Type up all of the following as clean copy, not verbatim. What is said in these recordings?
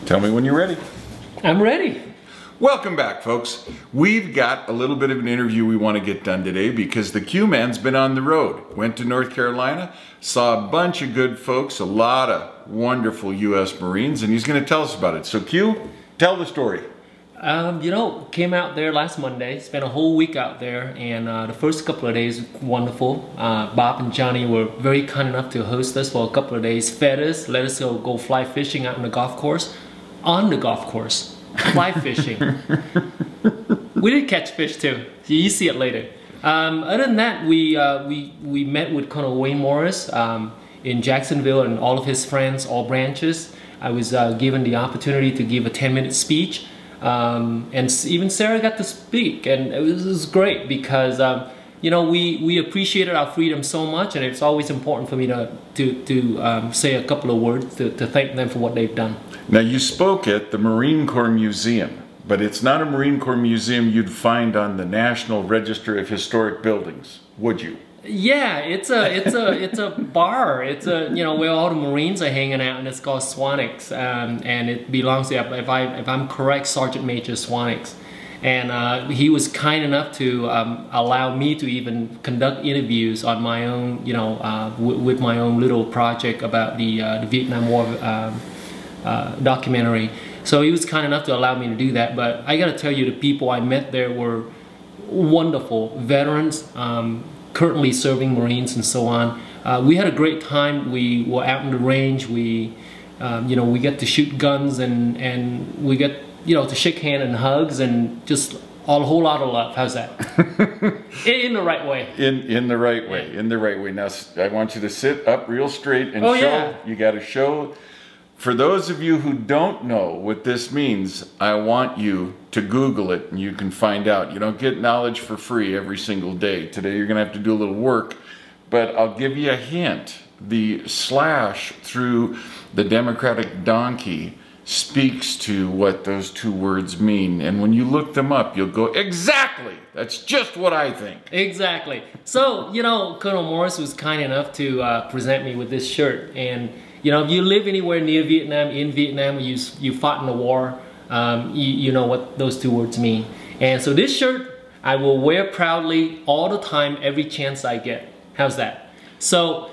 Tell me when you're ready. I'm ready. Welcome back, folks. We've got a little bit of an interview we want to get done today because the Q-Man's been on the road. Went to North Carolina, saw a bunch of good folks, a lot of wonderful U.S. Marines, and he's going to tell us about it. So Q, tell the story. Came out there last Monday, spent a whole week out there, and the first couple of days, wonderful. Bob and Johnny were very kind enough to host us for a couple of days, fed us, let us go fly fishing out on the golf course. On the golf course, fly fishing. We did catch fish too, you see it later. Other than that, we met with Colonel Wayne Morris in Jacksonville and all of his friends, all branches. I was given the opportunity to give a 10-minute speech. And even Sarah got to speak, and it was great because we appreciated our freedom so much, and it's always important for me to say a couple of words to thank them for what they've done. Now, you spoke at the Marine Corps Museum, but it's not a Marine Corps museum you'd find on the National Register of Historic Buildings, would you? Yeah, it's a bar. It's where all the Marines are hanging out, and it's called Swanix, and it belongs to, if I'm correct, Sergeant Major Swanix, and he was kind enough to allow me to even conduct interviews on my own, with my own little project about the Viet Nam War documentary. So he was kind enough to allow me to do that. But I got to tell you, the people I met there were wonderful veterans. Currently serving Marines and so on. We had a great time. We were out in the range. We get to shoot guns and we get to shake hands and hugs and just a whole lot of love. How's that? In the right way. In the right way. In the right way. Now I want you to sit up real straight and show. Yeah. You got to show. For those of you who don't know what this means, I want you to Google it and you can find out. You don't get knowledge for free every single day. Today you're going to have to do a little work, but I'll give you a hint. The slash through the Democratic donkey speaks to what those two words mean. And when you look them up, you'll go, exactly! That's just what I think. Exactly. So, Colonel Morris was kind enough to present me with this shirt. And if you live anywhere near Vietnam, in Vietnam, you fought in the war, you know what those two words mean. And so this shirt, I will wear proudly all the time, every chance I get. How's that? So,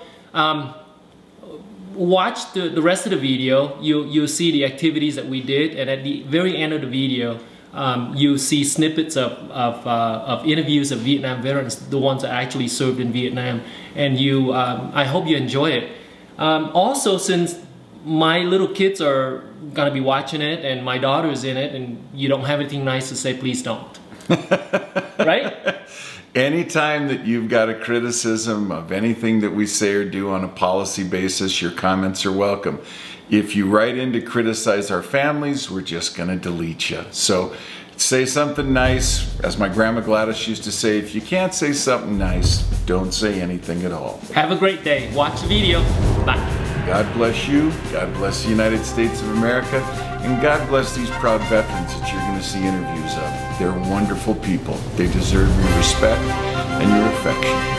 watch the rest of the video. You'll see the activities that we did, and at the very end of the video, you'll see snippets of interviews of Vietnam veterans, the ones that actually served in Vietnam. And I hope you enjoy it. Also, since my little kids are gonna be watching it and my daughter's in it and you don't have anything nice to say, please don't. Right? Anytime that you've got a criticism of anything that we say or do on a policy basis, your comments are welcome. If you write in to criticize our families, we're just gonna delete you. So say something nice. As my grandma Gladys used to say, if you can't say something nice, don't say anything at all. Have a great day. Watch the video. Bye. God bless you. God bless the United States of America. And God bless these proud veterans that you're going to see interviews of. They're wonderful people. They deserve your respect and your affection.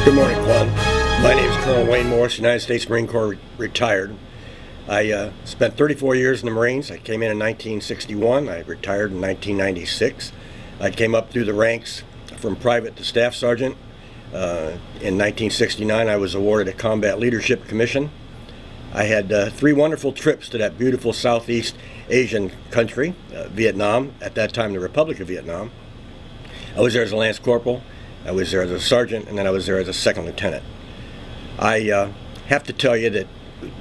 Good morning, Quang. My name is Colonel Wayne Morris, United States Marine Corps retired. I spent 34 years in the Marines. I came in 1961. I retired in 1996. I came up through the ranks from private to staff sergeant. In 1969, I was awarded a Combat Leadership Commission. I had 3 wonderful trips to that beautiful Southeast Asian country, Vietnam, at that time the Republic of Vietnam. I was there as a Lance Corporal. I was there as a sergeant, and then I was there as a second lieutenant. I have to tell you that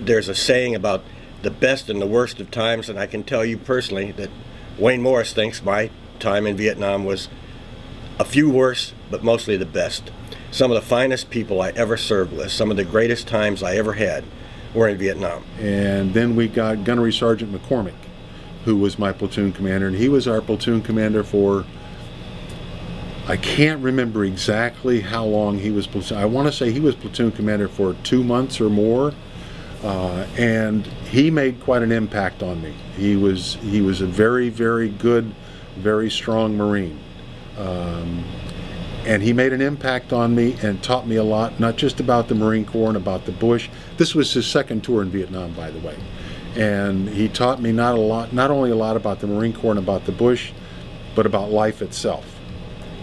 there's a saying about the best and the worst of times, and I can tell you personally that Wayne Morris thinks my time in Vietnam was a few worse, but mostly the best. Some of the finest people I ever served with, some of the greatest times I ever had, were in Vietnam. And then we got Gunnery Sergeant McCormick, who was my platoon commander, and he was our platoon commander for, I can't remember exactly how long he was platoon. I want to say he was platoon commander for 2 months or more, and he made quite an impact on me. He was a very, very good, very strong Marine, and he made an impact on me and taught me a lot, not just about the Marine Corps and about the bush. This was his second tour in Vietnam, by the way, and he taught me not only a lot about the Marine Corps and about the bush, but about life itself.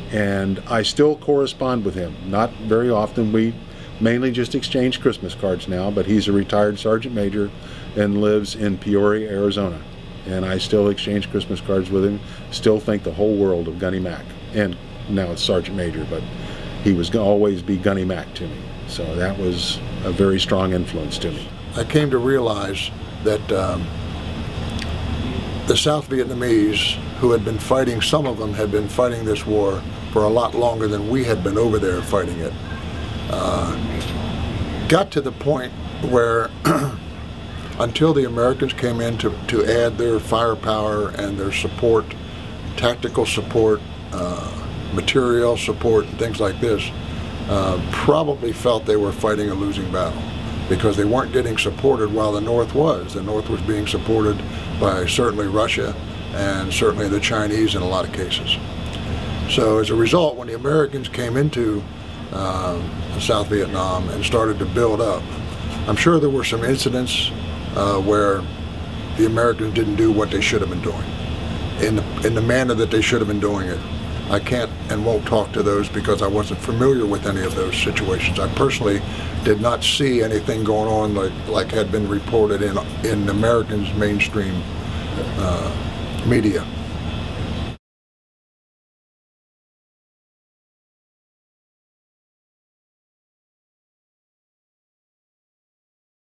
And I still correspond with him, not very often. We mainly just exchange Christmas cards now, but he's a retired sergeant major and lives in Peoria, Arizona. And I still exchange Christmas cards with him, still think the whole world of Gunny Mac. And now it's sergeant major, but he was going to always be Gunny Mac to me. So that was a very strong influence to me. I came to realize that the South Vietnamese, who had been fighting, some of them had been fighting this war for a lot longer than we had been over there fighting it, got to the point where until the Americans came in to add their firepower and their support, tactical support, material support, and things like this, probably felt they were fighting a losing battle because they weren't getting supported while the North was. The North was being supported by certainly Russia and certainly the Chinese in a lot of cases. So as a result, when the Americans came into South Vietnam and started to build up, I'm sure there were some incidents where the Americans didn't do what they should have been doing in the manner that they should have been doing it. I can't and won't talk to those because I wasn't familiar with any of those situations. I personally did not see anything going on like had been reported in Americans' mainstream media.